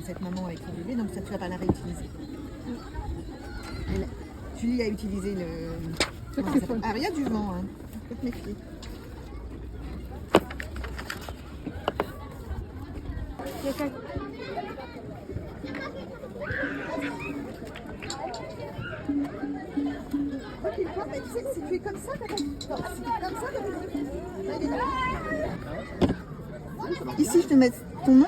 cette maman avec son bébé, donc ça tu vas pas la réutiliser. Et là, Julie a utilisé le... comment ça s'appelle? Ah, il y a du vent, hein. Faut te méfier. Mais tu sais que si tu es comme ça, ici, je te mets ton nom.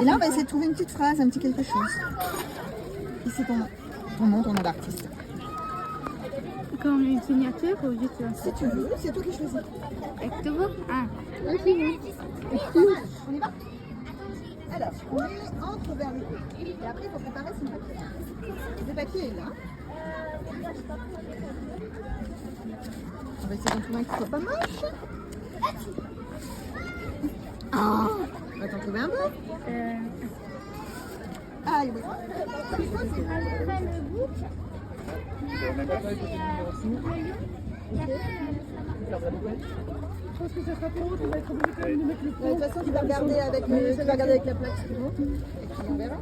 Et là, on va essayer de trouver une petite phrase, un petit quelque chose. Ici, ton nom. Ton nom d'artiste. Comme une signature ou juste un... Si tu veux, c'est toi qui choisis. Ektubu? Ah. On y va? Alors, on est entre vers le haut. Et après, il faut préparer son papier. Le papier est là. On va essayer d'en trouver un qui soit pas moche. Ah, on va t'en trouver un beau. Ah, oui. Je pense que ça sera trop haut, on va être obligé quand même de mettre le De toute façon, tu vas regarder avec la plaque si tu veux. Et puis on verra.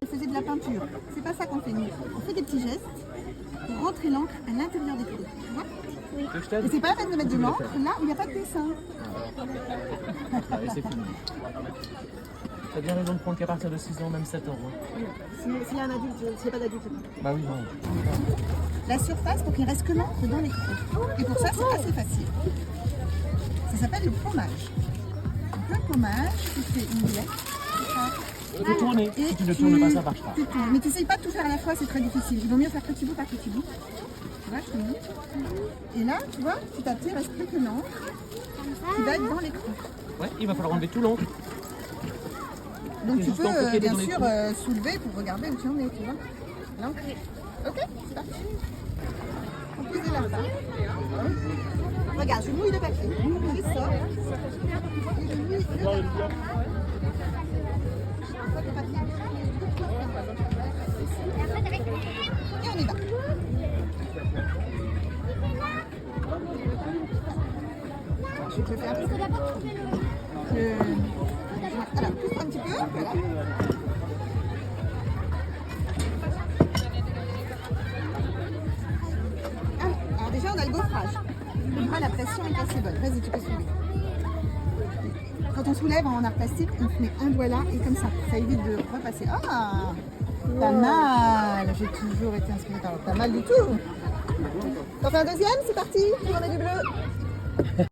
On faisait de la peinture. C'est pas ça qu'on fait nous. On fait des petits gestes pour rentrer l'encre à l'intérieur des crayons. Tu vois? Oui. Et c'est pas la peine de mettre de l'encre là où il n'y a pas de dessin. Allez, c'est fini. T'as bien raison de prendre qu'à partir de 6 ans, même 7 ans. Hein. S'il y a un adulte, s'il n'y a pas d'adulte, c'est pas. Bah oui, non. La surface pour qu'il reste que l'encre dans les crayons. Et pour ça, c'est assez facile. Ça s'appelle le pommage. Donc le pommage, tu fais une lettre. Tu peux tourner. Si tu ne tournes pas, ça marchera. Mais tu n'essayes pas de tout faire à la fois, c'est très difficile. Il vaut mieux faire petit bout par petit bout. Tu vois, je te montre. Et là, tu vois, petit à petit, il reste plus que l'encre qui va être dans les creux. Ouais, il va falloir enlever tout l'encre. Donc tu juste peux encocher bien dans les sûr trous. soulever pour regarder où tu en es, tu vois. L'encre. Ok, c'est parti. On pose la fin. Regarde, je mouille le papier. Je sors. Et je mouille le papier. Et on y va. Je vais te le faire. Alors, pousse un petit peu. Voilà. Alors déjà, on a le gaufrage. Là, la pression est assez bonne. Vas-y, tu peux soulever. Quand on soulève en art plastique, on met un doigt là et comme ça. Ça évite de repasser. Ah, pas mal. J'ai toujours été inspirée par pas mal du tout. T'en fais un deuxième, c'est parti. On met du bleu.